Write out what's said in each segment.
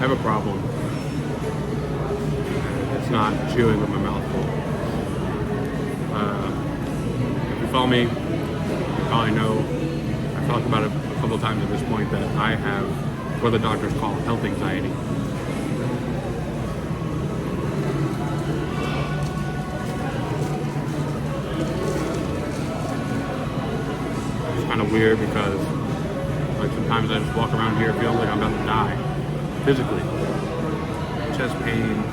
have a problem. It's not chewing with my mouth full. If you follow me, you probably know, I've talked about it a couple times at this point, that I have what the doctors call health anxiety. It's kind of weird because like sometimes I just walk around here feeling like I'm about to die physically. Chest pain,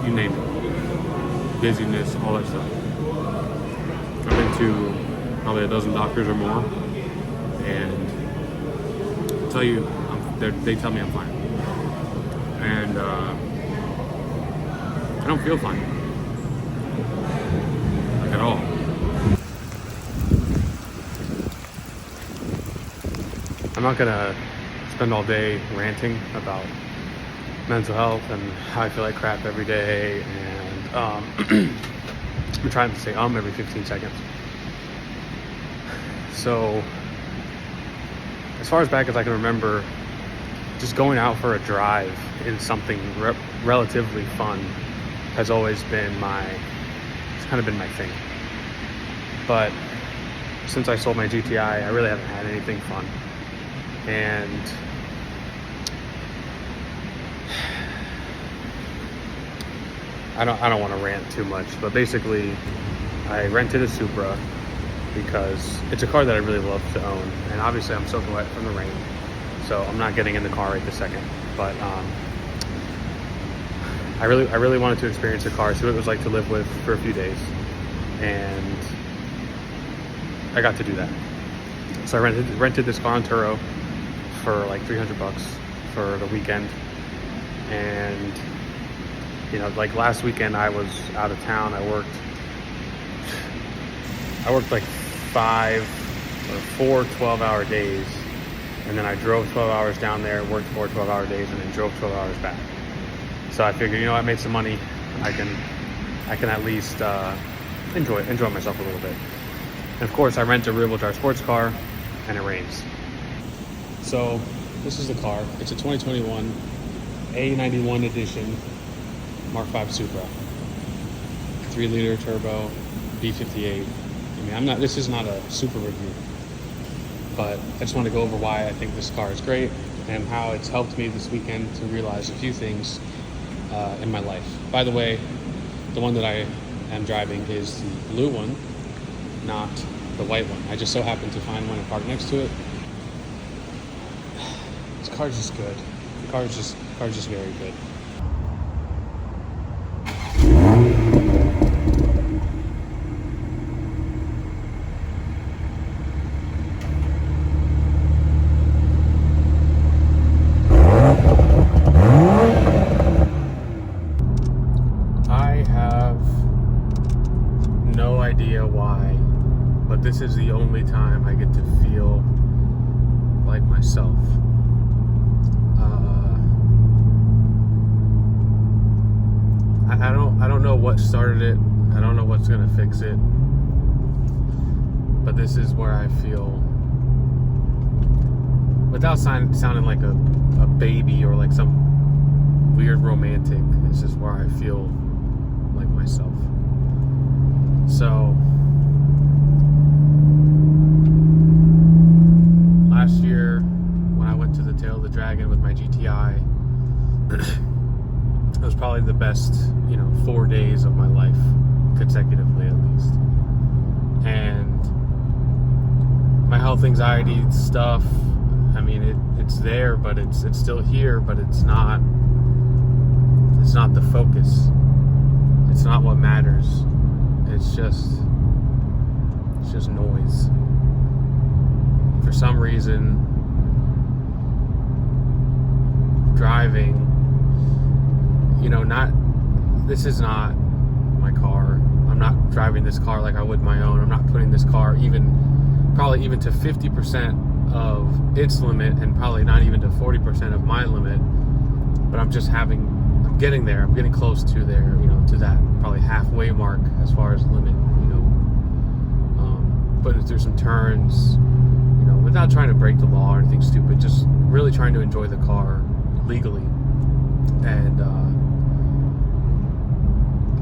you name it. Dizziness, all that stuff. I've been to probably a dozen doctors or more, and I'll tell you, they tell me I'm fine. And I don't feel fine. Like at all. I'm not gonna spend all day ranting about mental health and how I feel like crap every day, and I'm trying to say every 15 seconds. So, as far as back as I can remember, just going out for a drive in something relatively fun has always been it's kind of been my thing. But since I sold my GTI, I really haven't had anything fun. And I don't want to rant too much, but basically I rented a Supra because it's a car that I really love to own, and obviously I'm soaking wet from the rain, so I'm not getting in the car right this second. But I really wanted to experience a car, see what it was like to live with for a few days, and I got to do that. So I rented this car on Turo for like $300 for the weekend. And you know, like last weekend I was out of town. I worked like 4 12-hour days, and then I drove 12 hours down there, worked 4 12-hour days, and then drove 12 hours back. So I figured, you know, I made some money. I can at least enjoy myself a little bit. And of course, I rent a rear-wheel drive sports car, and it rains. So this is the car. It's a 2021 A91 edition Mark V Supra, 3-liter turbo, B58. I mean, this is not a super review, but I just want to go over why I think this car is great and how it's helped me this weekend to realize a few things in my life. By the way, the one that I am driving is the blue one, not the white one. I just so happened to find one and park next to it. This car's just good. The car's just very good. But this is the only time I get to feel like myself. I don't know what started it. I don't know what's gonna fix it. But this is where I feel, without sounding like a baby or like some weird romantic, this is where I feel like myself. So last year, when I went to the Tail of the Dragon with my GTI, it was probably the best, 4 days of my life, consecutively at least. And my health anxiety stuff, I mean, it's there, but it's still here, but it's not the focus. It's not what matters. It's just noise. For some reason, driving, this is not my car. I'm not driving this car like I would my own. I'm not putting this car probably even to 50% of its limit, and probably not even to 40% of my limit. But I'm getting there. I'm getting close to there, to that probably halfway mark as far as limit, putting it through some turns, without trying to break the law or anything stupid, just really trying to enjoy the car legally. and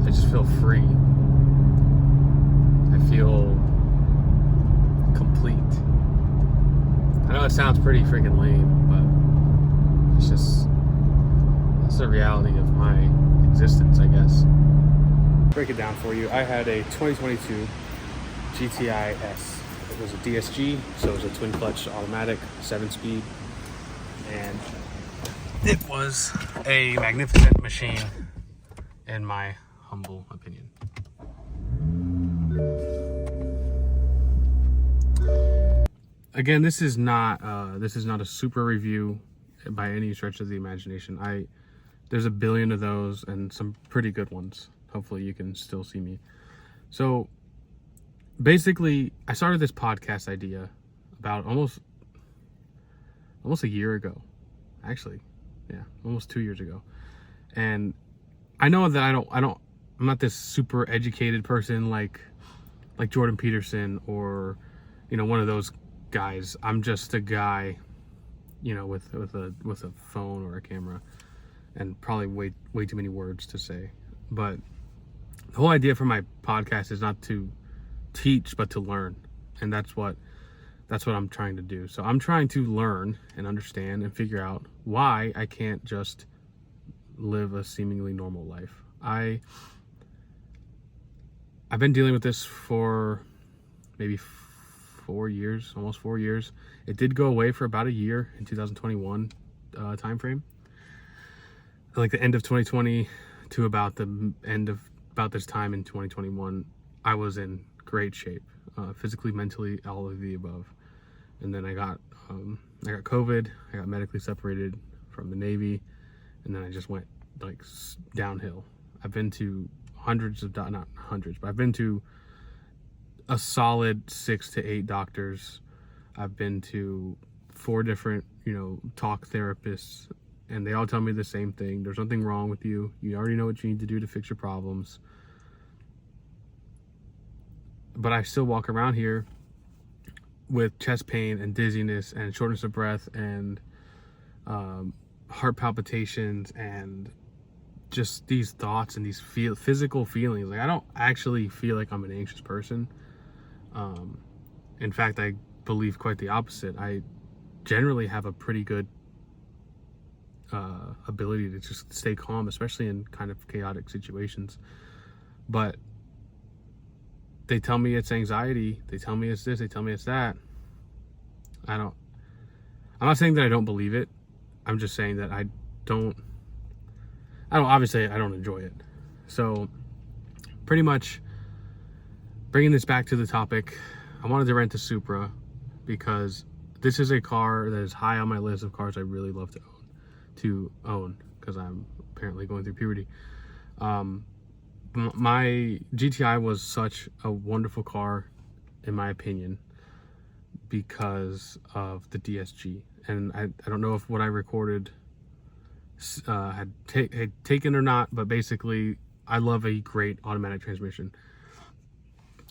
I just feel free. I feel complete. I know it sounds pretty freaking lame, but that's the reality of my existence, I guess. Break it down for you. I had a 2022 GTI S. It was a DSG, so it was a twin clutch automatic, 7-speed, and it was a magnificent machine, in my humble opinion. Again, this is not a Supra review by any stretch of the imagination. There's a billion of those and some pretty good ones. Hopefully you can still see me. So basically, I started this podcast idea about almost a year ago. Actually, yeah, almost 2 years ago. And I know that I'm not this super educated person like Jordan Peterson or, one of those guys. I'm just a guy, with a phone or a camera and probably way too many words to say. But the whole idea for my podcast is not to teach, but to learn. And that's what I'm trying to do. So I'm trying to learn and understand and figure out why I can't just live a seemingly normal life. I've been dealing with this for maybe 4 years, almost 4 years. It did go away for about a year in 2021 time frame. Like the end of 2020 to about this time in 2021, I was in great shape, physically, mentally, all of the above. And then I got COVID. I got medically separated from the Navy, and then I just went like downhill. I've been to not hundreds, but I've been to a solid 6 to 8 doctors. I've been to 4 different, talk therapists, and they all tell me the same thing. There's nothing wrong with you. You already know what you need to do to fix your problems. But I still walk around here with chest pain and dizziness and shortness of breath and heart palpitations and just these thoughts and these physical feelings. Like, I don't actually feel like I'm an anxious person. In fact, I believe quite the opposite. I generally have a pretty good ability to just stay calm, especially in kind of chaotic situations. But they tell me it's anxiety. They tell me it's this. They tell me it's that. I'm not saying that I don't believe it. I'm just saying that I don't enjoy it. So pretty much bringing this back to the topic, I wanted to rent a Supra because this is a car that is high on my list of cars I really love to own because I'm apparently going through puberty. My GTI was such a wonderful car, in my opinion, because of the DSG. And I don't know if what I recorded had taken or not, but basically, I love a great automatic transmission.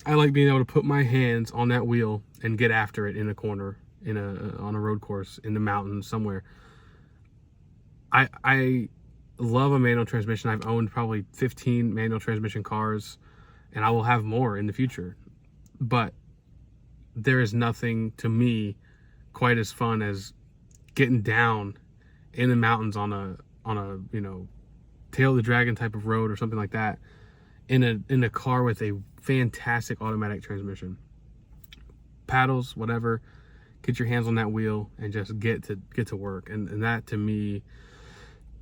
I like being able to put my hands on that wheel and get after it in a corner, on a road course, in the mountains, somewhere. I love a manual transmission. I've owned probably 15 manual transmission cars, and I will have more in the future. But there is nothing to me quite as fun as getting down in the mountains on a tail of the dragon type of road or something like that in a car with a fantastic automatic transmission. Paddles, whatever, get your hands on that wheel and just get to work. And that, to me,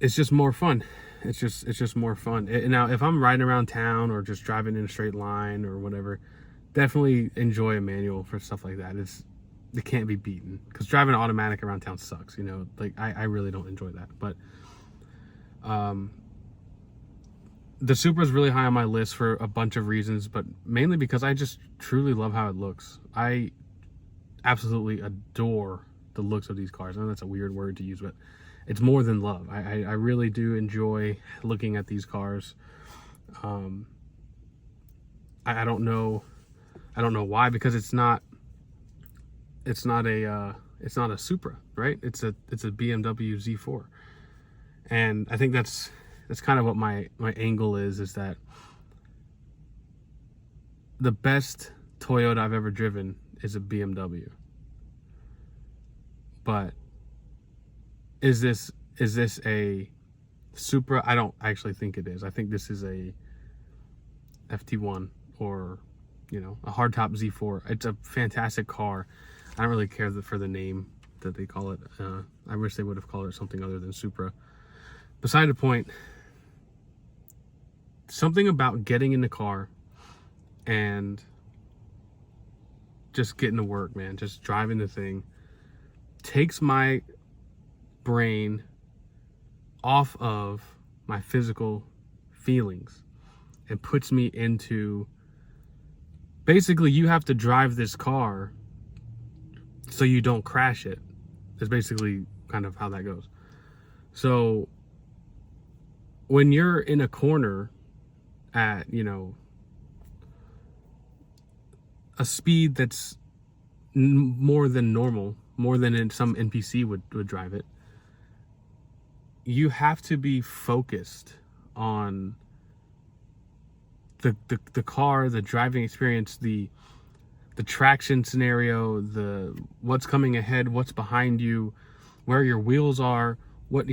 it's just more fun. It's just more fun. Now, if I'm riding around town or just driving in a straight line or whatever, definitely enjoy a manual for stuff like that. It can't be beaten, because driving an automatic around town sucks. Like I really don't enjoy that. But the Supra is really high on my list for a bunch of reasons, but mainly because I just truly love how it looks. I absolutely adore the looks of these cars. I know that's a weird word to use, but it's more than love. I really do enjoy looking at these cars. I don't know why, because it's not a Supra, right? It's a BMW Z4. And I think that's kind of what my angle is that the best Toyota I've ever driven is a BMW. But is this a Supra? I don't actually think it is. I think this is a FT1 or, you know, a hardtop Z4. It's a fantastic car. I don't really care for the name that they call it. I wish they would have called it something other than Supra. Beside the point, something about getting in the car and just getting to work, man, just driving the thing, takes my brain off of my physical feelings and puts me into, basically, you have to drive this car so you don't crash it. Is basically kind of how that goes. So when you're in a corner at, you know, a speed that's more than normal, more than some NPC would drive it, you have to be focused on the car, the driving experience, the traction scenario, the what's coming ahead, what's behind you, where your wheels are, what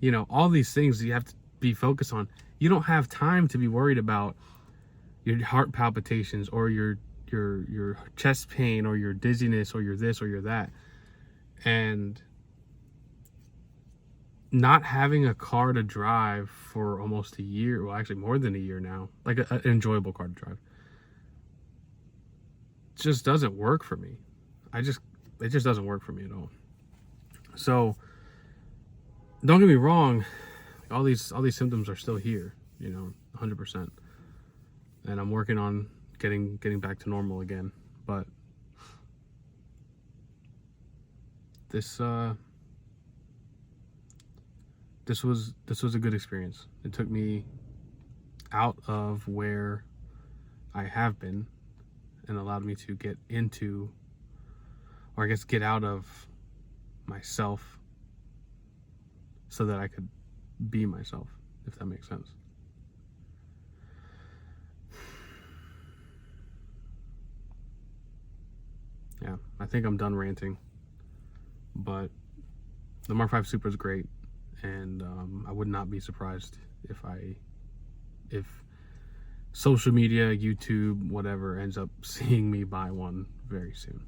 you know, all these things you have to be focused on. You don't have time to be worried about your heart palpitations or your chest pain or your dizziness or your this or your that. And not having a car to drive for almost a year, well, actually more than a year now, like an enjoyable car to drive, just doesn't work for me. It just doesn't work for me at all. So don't get me wrong, all these symptoms are still here, you know, 100%. And I'm working on getting back to normal again. But this was a good experience. It took me out of where I have been and allowed me to get into, or I guess get out of myself so that I could be myself, if that makes sense. Yeah, I think I'm done ranting, but the Mark V Supra is great, and I would not be surprised if social media, YouTube, whatever, ends up seeing me buy one very soon.